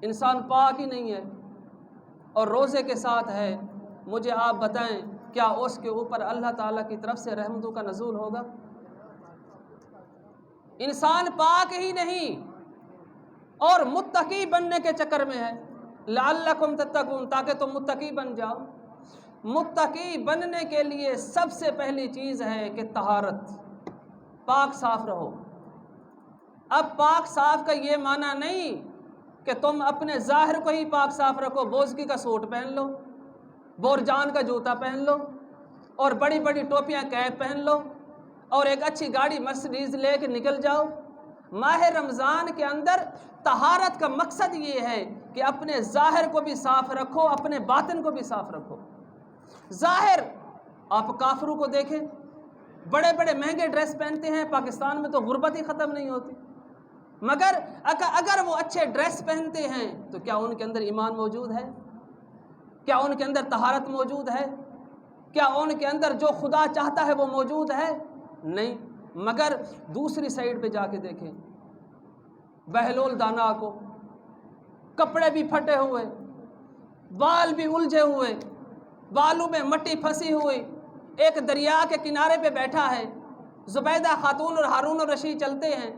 انسان پاک ہی نہیں ہے اور روزے کے ساتھ ہے، مجھے آپ بتائیں کیا اس کے اوپر اللہ تعالیٰ کی طرف سے رحمتوں کا نزول ہوگا؟ انسان پاک ہی نہیں اور متقی بننے کے چکر میں ہے، لعلکم تتقون، تاکہ تم متقی بن جاؤ۔ متقی بننے کے لیے سب سے پہلی چیز ہے کہ طہارت، پاک صاف رہو۔ اب پاک صاف کا یہ معنی نہیں کہ تم اپنے ظاہر کو ہی پاک صاف رکھو، بوزکی کا سوٹ پہن لو، بورجان کا جوتا پہن لو اور بڑی بڑی ٹوپیاں کیپ پہن لو اور ایک اچھی گاڑی مرسڈیز لے کے نکل جاؤ۔ ماہ رمضان کے اندر طہارت کا مقصد یہ ہے کہ اپنے ظاہر کو بھی صاف رکھو، اپنے باطن کو بھی صاف رکھو۔ ظاہر آپ کافروں کو دیکھیں، بڑے بڑے مہنگے ڈریس پہنتے ہیں، پاکستان میں تو غربت ہی ختم نہیں ہوتی، مگر اگر وہ اچھے ڈریس پہنتے ہیں تو کیا ان کے اندر ایمان موجود ہے؟ کیا ان کے اندر طہارت موجود ہے؟ کیا ان کے اندر جو خدا چاہتا ہے وہ موجود ہے؟ نہیں۔ مگر دوسری سائیڈ پہ جا کے دیکھیں بہلول دانا کو، کپڑے بھی پھٹے ہوئے، بال بھی الجھے ہوئے، بالوں میں مٹی پھنسی ہوئی، ایک دریا کے کنارے پہ بیٹھا ہے، زبیدہ خاتون اور ہارون الرشید چلتے ہیں،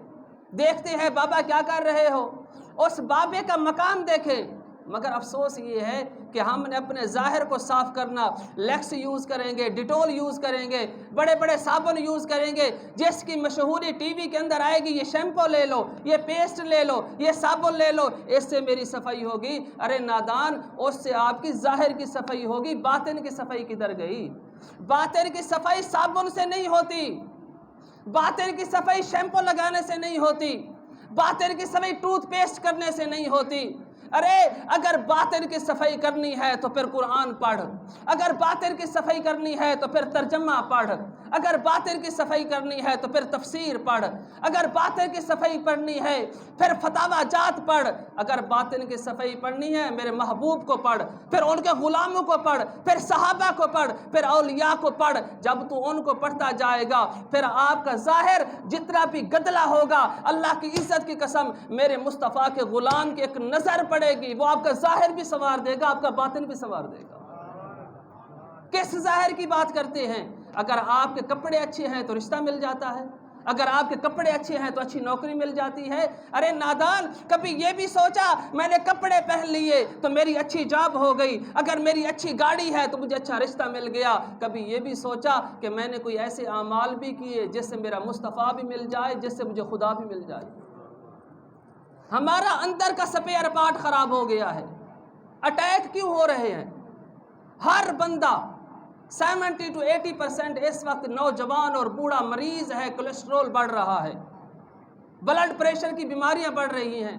دیکھتے ہیں بابا کیا کر رہے ہو، اس بابے کا مقام دیکھیں۔ مگر افسوس یہ ہے کہ ہم نے اپنے ظاہر کو صاف کرنا، لیکس یوز کریں گے، ڈیٹول یوز کریں گے، بڑے بڑے صابن یوز کریں گے، جس کی مشہوری ٹی وی کے اندر آئے گی، یہ شیمپو لے لو، یہ پیسٹ لے لو، یہ صابن لے لو، اس سے میری صفائی ہوگی۔ ارے نادان، اس سے آپ کی ظاہر کی صفائی ہوگی، باطن کی صفائی کدھر گئی؟ باطن کی صفائی صابن سے نہیں ہوتی، باطن کی صفائی شیمپو لگانے سے نہیں ہوتی، باطن کی صفائی ٹوتھ پیسٹ کرنے سے نہیں ہوتی۔ ارے اگر باطن کی صفائی کرنی ہے تو پھر قرآن پڑھ، اگر باطن کی صفائی کرنی ہے تو پھر ترجمہ پڑھ، اگر باطن کی صفائی کرنی ہے تو پھر تفسیر پڑھ، اگر باطن کی صفائی پڑھنی ہے پھر فتاوی جات پڑھ، اگر باطن کی صفائی پڑھنی ہے میرے محبوب کو پڑھ، پھر ان کے غلاموں کو پڑھ، پھر صحابہ کو پڑھ، پھر اولیاء کو پڑھ۔ جب تو ان کو پڑھتا جائے گا پھر آپ کا ظاہر جتنا بھی گدلا ہوگا، اللہ کی عزت کی قسم میرے مصطفیٰ کے غلام کی ایک نظر پڑے گی، وہ آپ کا ظاہر بھی سنوار دے گا، آپ کا باطن بھی سنوار دے گا۔ کس ظاہر کی بات کرتے ہیں؟ اگر آپ کے کپڑے اچھے ہیں تو رشتہ مل جاتا ہے، اگر آپ کے کپڑے اچھے ہیں تو اچھی نوکری مل جاتی ہے۔ ارے نادان، کبھی یہ بھی سوچا میں نے کپڑے پہن لیے تو میری اچھی جاب ہو گئی، اگر میری اچھی گاڑی ہے تو مجھے اچھا رشتہ مل گیا؟ کبھی یہ بھی سوچا کہ میں نے کوئی ایسے اعمال بھی کیے جس سے میرا مصطفیٰ بھی مل جائے، جس سے مجھے خدا بھی مل جائے؟ ہمارا اندر کا سپیئر پارٹ خراب ہو گیا ہے۔ اٹیک کیوں ہو رہے ہیں؟ ہر بندہ 70 to 80% اس وقت نوجوان اور بوڑھا مریض ہے، کولیسٹرول بڑھ رہا ہے، بلڈ پریشر کی بیماریاں بڑھ رہی ہیں،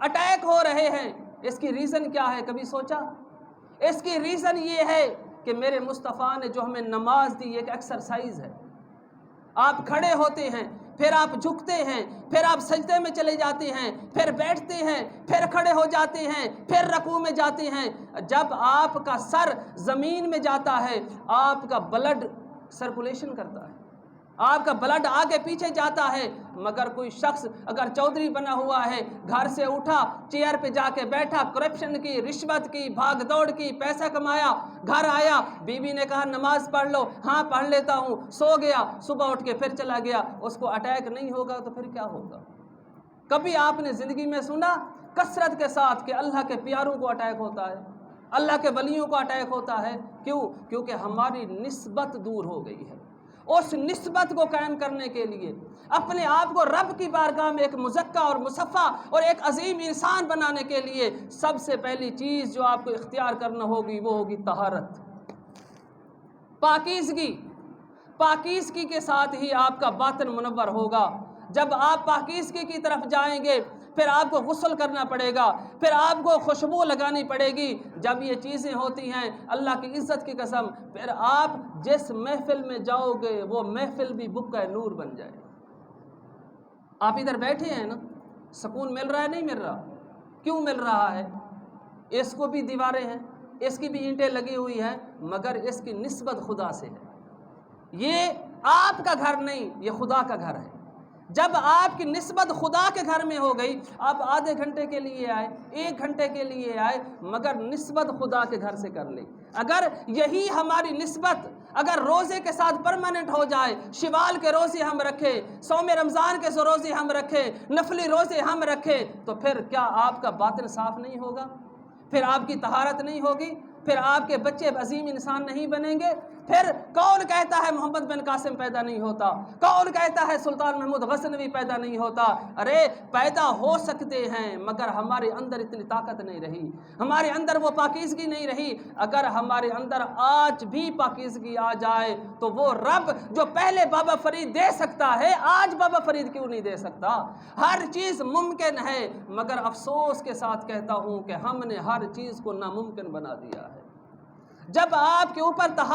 اٹیک ہو رہے ہیں۔ اس کی ریزن کیا ہے؟ کبھی سوچا؟ اس کی ریزن یہ ہے کہ میرے مصطفیٰ نے جو ہمیں نماز دی ایک ایکسرسائز ہے۔ آپ کھڑے ہوتے ہیں، پھر آپ جھکتے ہیں، پھر آپ سجدے میں چلے جاتے ہیں، پھر بیٹھتے ہیں، پھر کھڑے ہو جاتے ہیں، پھر رکوع میں جاتے ہیں۔ جب آپ کا سر زمین میں جاتا ہے آپ کا بلڈ سرکولیشن کرتا ہے، آپ کا بلڈ آگے پیچھے جاتا ہے۔ مگر کوئی شخص اگر چودھری بنا ہوا ہے، گھر سے اٹھا، چیئر پہ جا کے بیٹھا، کرپشن کی، رشوت کی، بھاگ دوڑ کی، پیسہ کمایا، گھر آیا، بیوی نے کہا نماز پڑھ لو، ہاں پڑھ لیتا ہوں، سو گیا، صبح اٹھ کے پھر چلا گیا، اس کو اٹیک نہیں ہوگا تو پھر کیا ہوگا؟ کبھی آپ نے زندگی میں سنا کثرت کے ساتھ کہ اللہ کے پیاروں کو اٹیک ہوتا ہے، اللہ کے ولیوں کو اٹیک ہوتا ہے؟ کیوں؟ کیونکہ ہماری نسبت دور ہو گئی ہے۔ اس نسبت کو قائم کرنے کے لیے، اپنے آپ کو رب کی بارگاہ میں ایک مزکا اور مصفا اور ایک عظیم انسان بنانے کے لیے سب سے پہلی چیز جو آپ کو اختیار کرنا ہوگی وہ ہوگی طہارت، پاکیزگی۔ پاکیزگی کے ساتھ ہی آپ کا باطن منور ہوگا۔ جب آپ پاکیزگی کی طرف جائیں گے پھر آپ کو غسل کرنا پڑے گا، پھر آپ کو خوشبو لگانی پڑے گی۔ جب یہ چیزیں ہوتی ہیں اللہ کی عزت کی قسم پھر آپ جس محفل میں جاؤ گے وہ محفل بھی بکہ نور بن جائے۔ آپ ادھر بیٹھے ہیں نا، سکون مل رہا ہے نہیں مل رہا؟ کیوں مل رہا ہے؟ اس کو بھی دیواریں ہیں، اس کی بھی اینٹیں لگی ہوئی ہیں، مگر اس کی نسبت خدا سے ہے۔ یہ آپ کا گھر نہیں، یہ خدا کا گھر ہے۔ جب آپ کی نسبت خدا کے گھر میں ہو گئی، آپ آدھے گھنٹے کے لیے آئے، 1 گھنٹے کے لیے آئے، مگر نسبت خدا کے گھر سے کر لیں۔ اگر یہی ہماری نسبت اگر روزے کے ساتھ پرماننٹ ہو جائے، شوال کے روزے ہم رکھیں، صوم رمضان کے روزے ہم رکھیں، نفلی روزے ہم رکھیں، تو پھر کیا آپ کا باطن صاف نہیں ہوگا؟ پھر آپ کی طہارت نہیں ہوگی؟ پھر آپ کے بچے عظیم انسان نہیں بنیں گے؟ پھر کون کہتا ہے محمد بن قاسم پیدا نہیں ہوتا؟ کون کہتا ہے سلطان محمود غزنوی پیدا نہیں ہوتا؟ ارے پیدا ہو سکتے ہیں، مگر ہمارے اندر اتنی طاقت نہیں رہی، ہمارے اندر وہ پاکیزگی نہیں رہی۔ اگر ہمارے اندر آج بھی پاکیزگی آ جائے تو وہ رب جو پہلے بابا فرید دے سکتا ہے، آج بابا فرید کیوں نہیں دے سکتا؟ ہر چیز ممکن ہے، مگر افسوس کے ساتھ کہتا ہوں کہ ہم نے ہر چیز کو ناممکن بنا دیا ہے۔ جب آپ کے اوپر